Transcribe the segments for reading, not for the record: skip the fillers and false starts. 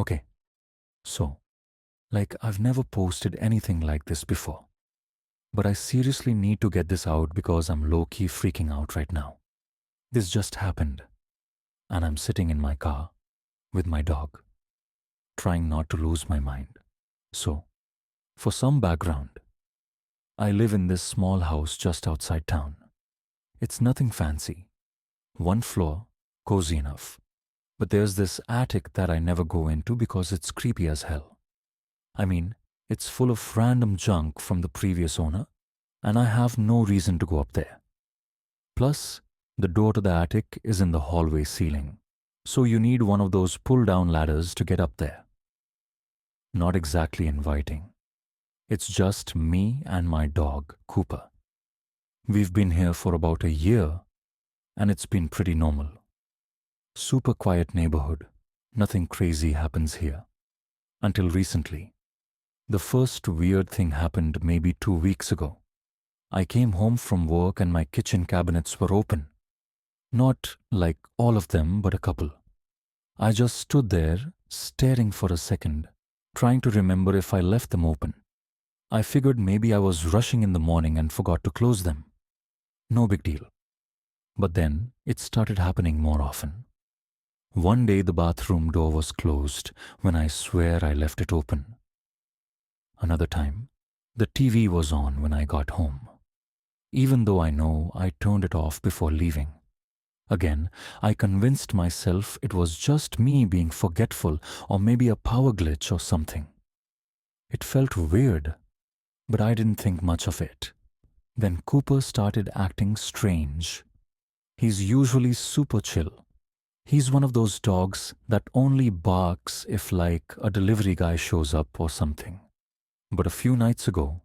Okay, so, I've never posted anything like this before, but I seriously need to get this out because I'm low key freaking out right now. This just happened, and I'm sitting in my car with my dog, trying not to lose my mind. So, for some background, I live in this small house just outside town. It's nothing fancy. One floor, cozy enough. But there's this attic that I never go into because it's creepy as hell. I mean, it's full of random junk from the previous owner, and I have no reason to go up there. Plus, the door to the attic is in the hallway ceiling, so you need one of those pull-down ladders to get up there. Not exactly inviting. It's just me and my dog, Cooper. We've been here for about a year, and it's been pretty normal. Super quiet neighborhood. Nothing crazy happens here. Until recently. The first weird thing happened maybe 2 weeks ago. I came home from work and my kitchen cabinets were open. Not like all of them, but a couple. I just stood there, staring for a second, trying to remember if I left them open. I figured maybe I was rushing in the morning and forgot to close them. No big deal. But then it started happening more often. One day the bathroom door was closed when I swear I left it open. Another time, the TV was on when I got home, even though I know I turned it off before leaving. Again, I convinced myself it was just me being forgetful or maybe a power glitch or something. It felt weird, but I didn't think much of it. Then Cooper started acting strange. He's usually super chill. He's one of those dogs that only barks if a delivery guy shows up or something. But a few nights ago,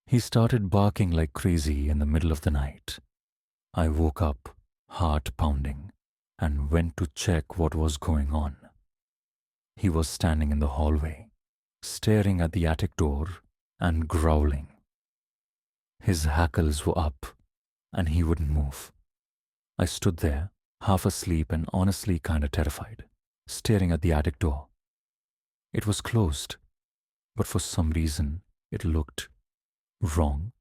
he started barking like crazy in the middle of the night. I woke up, heart pounding, and went to check what was going on. He was standing in the hallway, staring at the attic door and growling. His hackles were up, and he wouldn't move. I stood there, half asleep and honestly kinda terrified, staring at the attic door. It was closed, but for some reason, it looked wrong.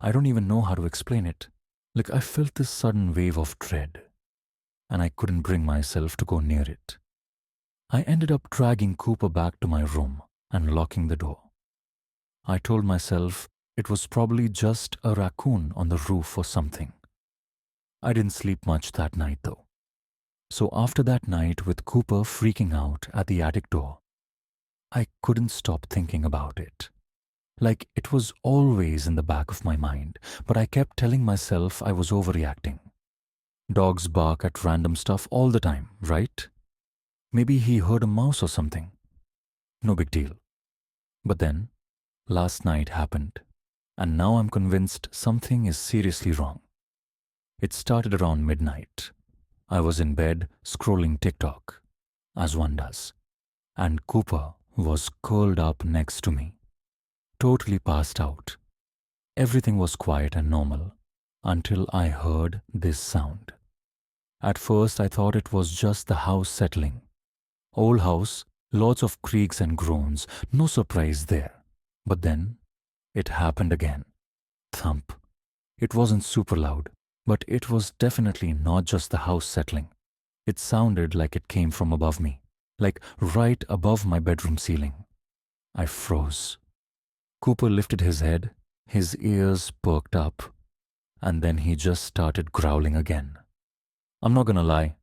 I don't even know how to explain it. I felt this sudden wave of dread, and I couldn't bring myself to go near it. I ended up dragging Cooper back to my room and locking the door. I told myself it was probably just a raccoon on the roof or something. I didn't sleep much that night though. So after that night with Cooper freaking out at the attic door, I couldn't stop thinking about it. It was always in the back of my mind, but I kept telling myself I was overreacting. Dogs bark at random stuff all the time, right? Maybe he heard a mouse or something. No big deal. But then, last night happened, and now I'm convinced something is seriously wrong. It started around midnight. I was in bed scrolling TikTok, as one does, and Cooper was curled up next to me, totally passed out. Everything was quiet and normal until I heard this sound. At first, I thought it was just the house settling. Old house, lots of creaks and groans, no surprise there. But then, it happened again. Thump. It wasn't super loud, but it was definitely not just the house settling. It sounded like it came from above me, right above my bedroom ceiling. I froze. Cooper lifted his head, his ears perked up, and then he just started growling again. I'm not gonna lie,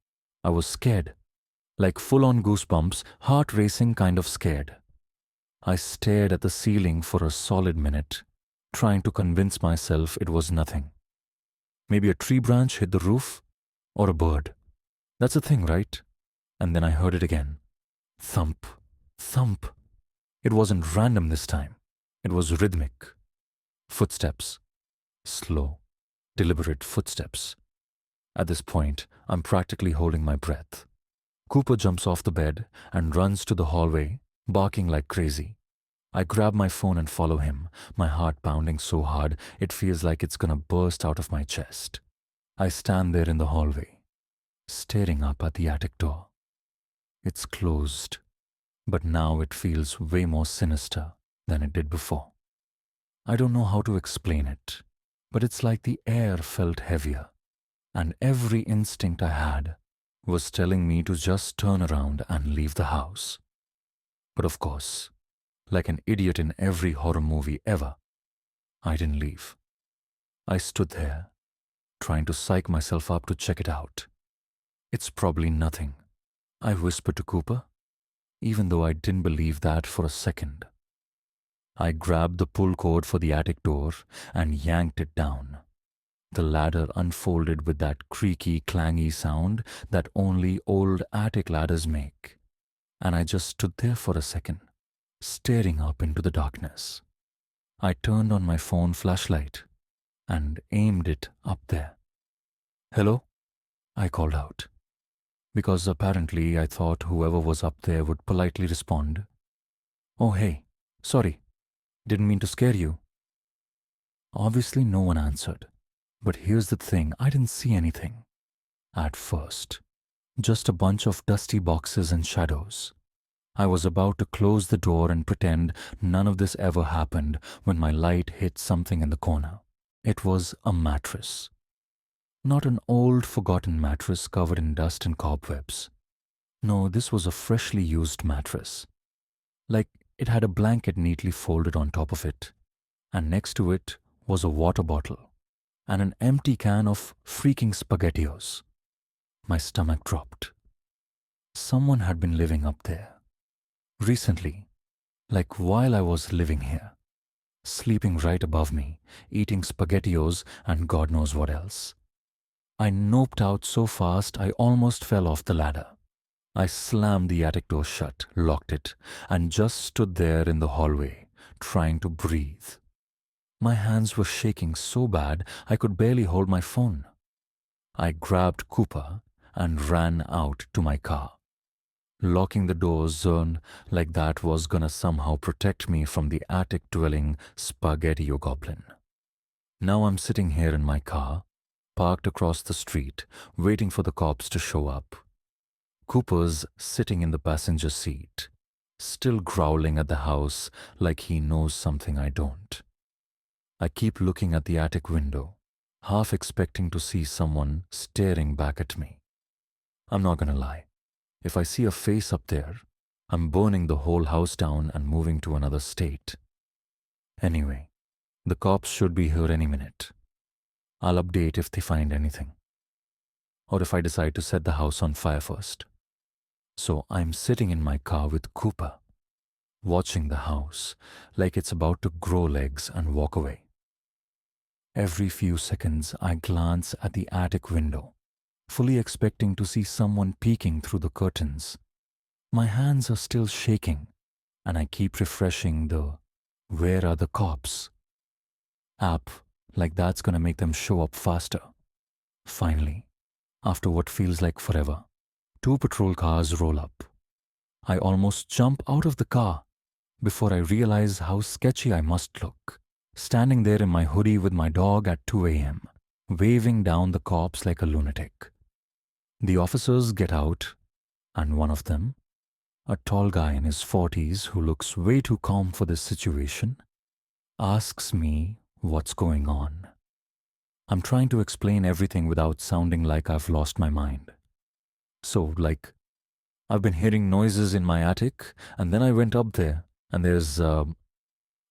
I was scared. Full-on goosebumps, heart racing kind of scared. I stared at the ceiling for a solid minute, trying to convince myself it was nothing. Maybe a tree branch hit the roof, or a bird. That's a thing, right? And then I heard it again. Thump, thump. It wasn't random this time. It was rhythmic. Footsteps. Slow, deliberate footsteps. At this point, I'm practically holding my breath. Cooper jumps off the bed and runs to the hallway, barking like crazy. I grab my phone and follow him, my heart pounding so hard it feels like it's gonna burst out of my chest. I stand there in the hallway, staring up at the attic door. It's closed. but now it feels way more sinister than it did before. I don't know how to explain it, but it's like the air felt heavier, and every instinct I had was telling me to just turn around and leave the house. But of course, like an idiot in every horror movie ever, I didn't leave. I stood there, trying to psych myself up to check it out. It's probably nothing, I whispered to Cooper, even though I didn't believe that for a second. I grabbed the pull cord for the attic door and yanked it down. The ladder unfolded with that creaky, clangy sound that only old attic ladders make, and I just stood there for a second, staring up into the darkness. I turned on my phone flashlight and aimed it up there. "Hello?" I called out, because apparently I thought whoever was up there would politely respond. "Oh, hey, sorry, didn't mean to scare you." Obviously no one answered, but here's the thing, I didn't see anything. At first, just a bunch of dusty boxes and shadows. I was about to close the door and pretend none of this ever happened when my light hit something in the corner. It was a mattress. Not an old, forgotten mattress covered in dust and cobwebs. No, this was a freshly used mattress. Like it had a blanket neatly folded on top of it, and next to it was a water bottle and an empty can of freaking SpaghettiOs. My stomach dropped. Someone had been living up there. Recently, like while I was living here, sleeping right above me, eating SpaghettiOs and God knows what else. I noped out so fast I almost fell off the ladder. I slammed the attic door shut, locked it, and just stood there in the hallway, trying to breathe. My hands were shaking so bad I could barely hold my phone. I grabbed Cooper and ran out to my car. Locking the doors like that was gonna somehow protect me from the attic-dwelling Spaghettio goblin. Now I'm sitting here in my car, parked across the street, waiting for the cops to show up. Cooper's sitting in the passenger seat, still growling at the house like he knows something I don't. I keep looking at the attic window, half expecting to see someone staring back at me. I'm not gonna lie. If I see a face up there, I'm burning the whole house down and moving to another state. Anyway, the cops should be here any minute. I'll update if they find anything. Or if I decide to set the house on fire first. So I'm sitting in my car with Cooper, watching the house like it's about to grow legs and walk away. Every few seconds I glance at the attic window, fully expecting to see someone peeking through the curtains. My hands are still shaking, and I keep refreshing the "Where are the cops?" app like that's gonna make them show up faster. Finally, after what feels like forever, 2 patrol cars roll up. I almost jump out of the car before I realize how sketchy I must look, standing there in my hoodie with my dog at 2 a.m., waving down the cops like a lunatic. The officers get out, and one of them, a tall guy in his 40s who looks way too calm for this situation, asks me what's going on. I'm trying to explain everything without sounding like I've lost my mind. So, like, I've been hearing noises in my attic, and then I went up there, and there's a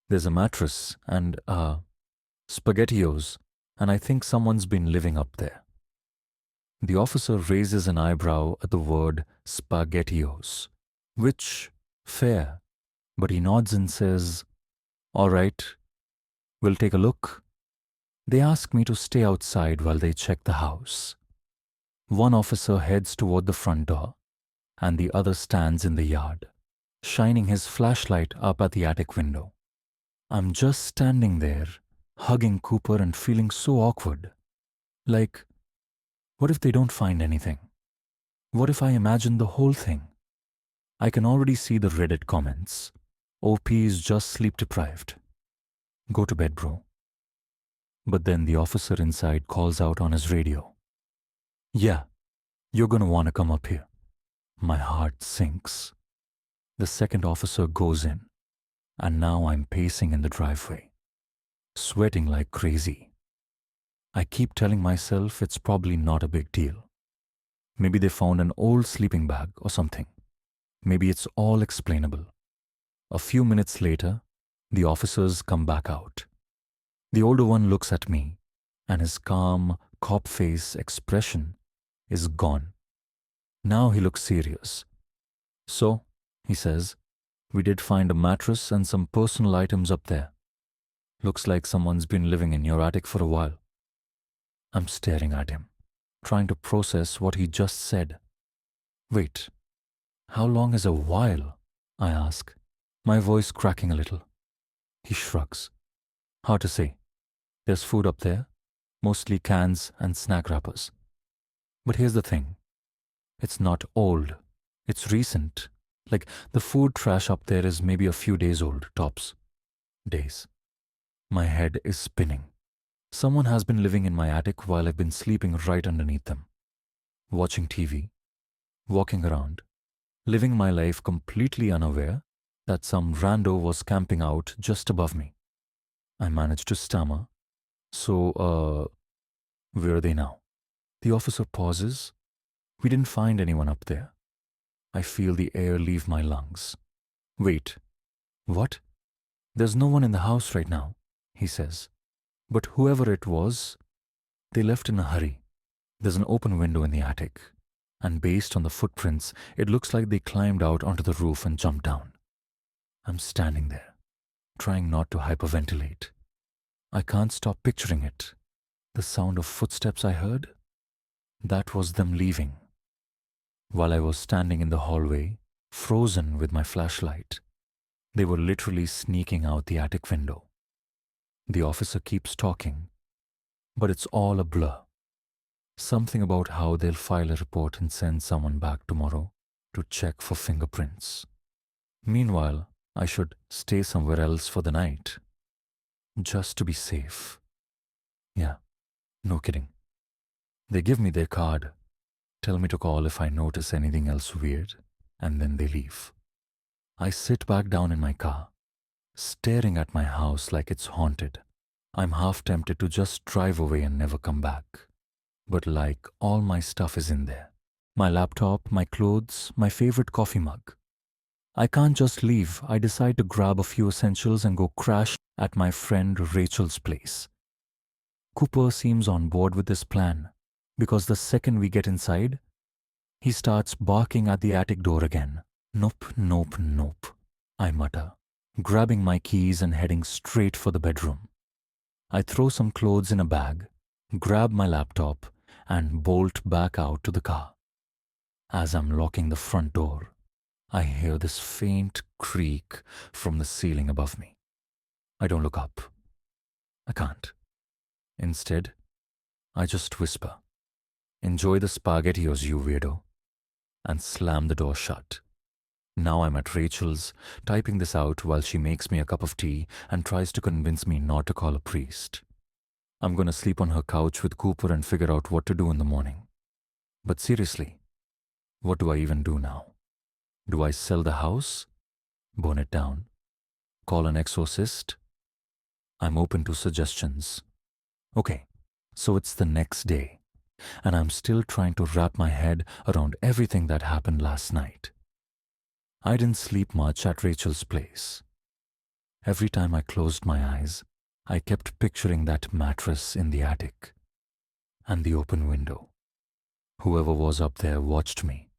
mattress and SpaghettiOs, and I think someone's been living up there. The officer raises an eyebrow at the word SpaghettiOs, which, fair, but he nods and says, "All right, we'll take a look." They ask me to stay outside while they check the house. One officer heads toward the front door, and the other stands in the yard, shining his flashlight up at the attic window. I'm just standing there, hugging Cooper and feeling so awkward. Like, what if they don't find anything? What if I imagine the whole thing? I can already see the Reddit comments. OP is just sleep deprived. Go to bed, bro. But then the officer inside calls out on his radio. "Yeah, you're gonna want to come up here." My heart sinks. The second officer goes in, and now I'm pacing in the driveway, sweating like crazy. I keep telling myself it's probably not a big deal. Maybe they found an old sleeping bag or something. Maybe it's all explainable. A few minutes later, the officers come back out. The older one looks at me, and his calm, cop face expression is gone. Now he looks serious. So, he says, we did find a mattress and some personal items up there. Looks like someone's been living in your attic for a while. I'm staring at him, trying to process what he just said. Wait, how long is a while? I ask, my voice cracking a little. He shrugs. Hard to say. There's food up there, mostly cans and snack wrappers. But here's the thing. It's not old. It's recent. Like, the food trash up there is maybe a few days old, tops. Days. My head is spinning. Someone has been living in my attic while I've been sleeping right underneath them. Watching TV. Walking around. Living my life completely unaware that some rando was camping out just above me. I managed to stammer. So, where are they now? The officer pauses. We didn't find anyone up there. I feel the air leave my lungs. Wait, what? There's no one in the house right now, he says. But whoever it was, they left in a hurry. There's an open window in the attic, and based on the footprints, it looks like they climbed out onto the roof and jumped down. I'm standing there, trying not to hyperventilate. I can't stop picturing it. The sound of footsteps I heard, that was them leaving. While I was standing in the hallway, frozen with my flashlight, they were literally sneaking out the attic window. The officer keeps talking, but it's all a blur. Something about how they'll file a report and send someone back tomorrow to check for fingerprints. Meanwhile, I should stay somewhere else for the night, just to be safe. Yeah, no kidding. They give me their card, tell me to call if I notice anything else weird, and then they leave. I sit back down in my car, staring at my house like it's haunted. I'm half tempted to just drive away and never come back. But like, all my stuff is in there. My laptop, my clothes, my favorite coffee mug. I can't just leave. I decide to grab a few essentials and go crash at my friend Rachel's place. Cooper seems on board with this plan, because the second we get inside, he starts barking at the attic door again. Nope, nope, nope, I mutter, grabbing my keys and heading straight for the bedroom. I throw some clothes in a bag, grab my laptop, and bolt back out to the car. As I'm locking the front door, I hear this faint creak from the ceiling above me. I don't look up. I can't. Instead, I just whisper, "Enjoy the SpaghettiOs, you weirdo," and slam the door shut. Now I'm at Rachel's, typing this out while she makes me a cup of tea and tries to convince me not to call a priest. I'm gonna sleep on her couch with Cooper and figure out what to do in the morning. But seriously, what do I even do now? Do I sell the house? Burn it down? Call an exorcist? I'm open to suggestions. Okay, so it's the next day, and I'm still trying to wrap my head around everything that happened last night. I didn't sleep much at Rachel's place. Every time I closed my eyes, I kept picturing that mattress in the attic and the open window. Whoever was up there watched me.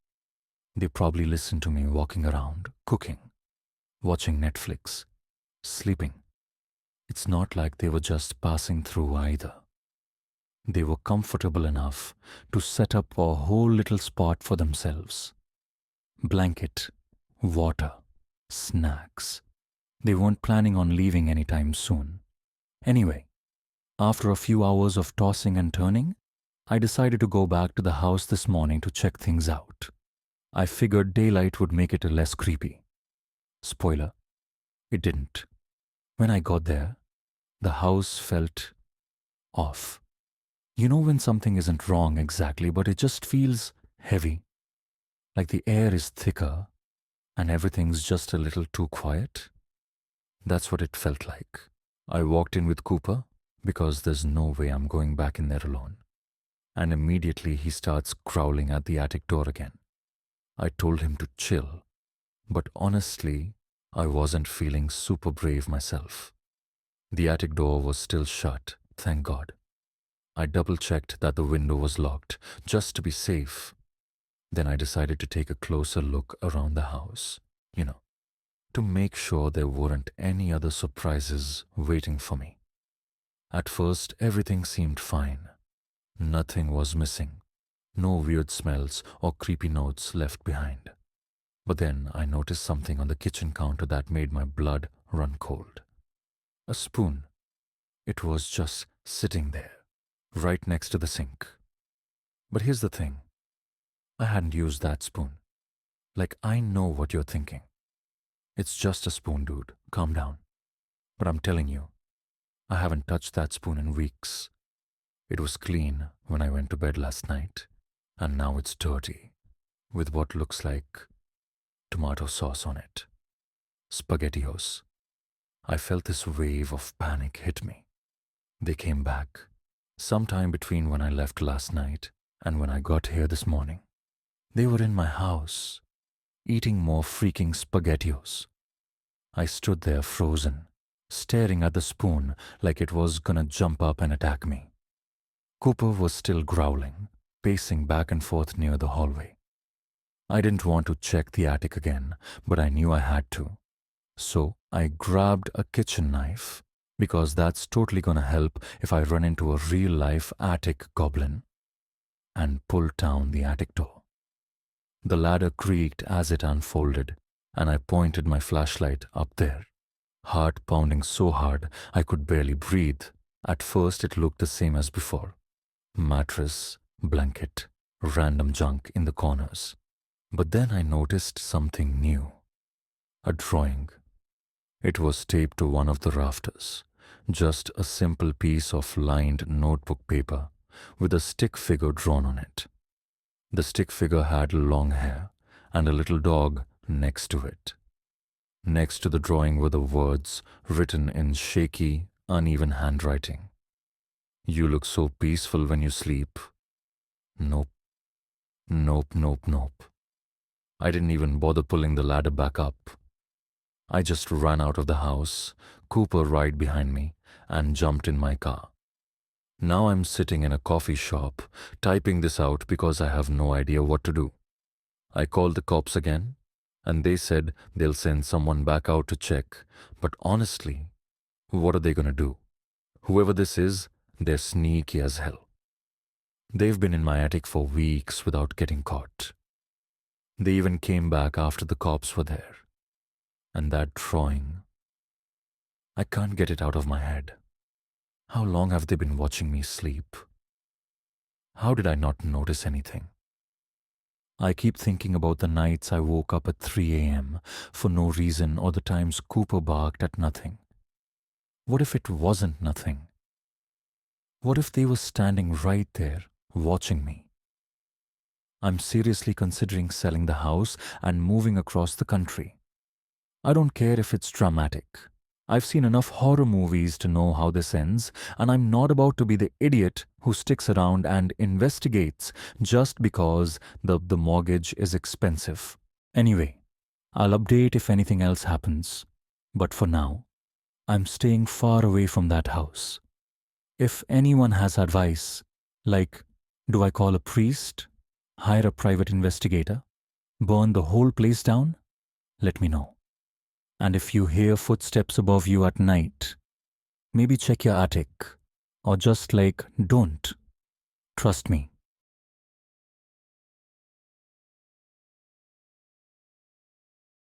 They probably listened to me walking around, cooking, watching Netflix, sleeping. It's not like they were just passing through either. They were comfortable enough to set up a whole little spot for themselves. Blanket, water, snacks. They weren't planning on leaving anytime soon. Anyway, after a few hours of tossing and turning, I decided to go back to the house this morning to check things out. I figured daylight would make it less creepy. Spoiler, it didn't. When I got there, the house felt off. You know when something isn't wrong exactly, but it just feels heavy. Like the air is thicker, and everything's just a little too quiet. That's what it felt like. I walked in with Cooper because there's no way I'm going back in there alone. And immediately he starts growling at the attic door again. I told him to chill, but honestly, I wasn't feeling super brave myself. The attic door was still shut, thank God. I double-checked that the window was locked, just to be safe. Then I decided to take a closer look around the house, to make sure there weren't any other surprises waiting for me. At first, everything seemed fine. Nothing was missing. No weird smells or creepy notes left behind. But then I noticed something on the kitchen counter that made my blood run cold. A spoon. It was just sitting there, right next to the sink. But here's the thing. I hadn't used that spoon. Like, I know what you're thinking. It's just a spoon, dude. Calm down. But I'm telling you, I haven't touched that spoon in weeks. It was clean when I went to bed last night, and now it's dirty, with what looks like tomato sauce on it. SpaghettiOs. I felt this wave of panic hit me. They came back, sometime between when I left last night and when I got here this morning. They were in my house, eating more freaking SpaghettiOs. I stood there frozen, staring at the spoon like it was gonna jump up and attack me. Cooper was still growling, pacing back and forth near the hallway. I didn't want to check the attic again, but I knew I had to. So I grabbed a kitchen knife, because that's totally gonna help if I run into a real-life attic goblin, and pulled down the attic door. The ladder creaked as it unfolded, and I pointed my flashlight up there. Heart pounding so hard I could barely breathe. At first it looked the same as before. Mattress, blanket, random junk in the corners. But then I noticed something new. A drawing. It was taped to one of the rafters. Just a simple piece of lined notebook paper with a stick figure drawn on it. The stick figure had long hair and a little dog next to it. Next to the drawing were the words written in shaky, uneven handwriting. "You look so peaceful when you sleep." Nope. Nope, nope, nope. I didn't even bother pulling the ladder back up. I just ran out of the house, Cooper right behind me, and jumped in my car. Now I'm sitting in a coffee shop, typing this out because I have no idea what to do. I called the cops again, and they said they'll send someone back out to check, but honestly, what are they gonna do? Whoever this is, they're sneaky as hell. They've been in my attic for weeks without getting caught. They even came back after the cops were there. And that drawing, I can't get it out of my head. How long have they been watching me sleep? How did I not notice anything? I keep thinking about the nights I woke up at 3 a.m. for no reason, or the times Cooper barked at nothing. What if it wasn't nothing? What if they were standing right there, watching me? I'm seriously considering selling the house and moving across the country. I don't care if it's dramatic. I've seen enough horror movies to know how this ends, and I'm not about to be the idiot who sticks around and investigates just because the mortgage is expensive. Anyway, I'll update if anything else happens. But for now, I'm staying far away from that house. If anyone has advice, like, do I call a priest, hire a private investigator, burn the whole place down? Let me know. And if you hear footsteps above you at night, maybe check your attic, or just don't. Trust me,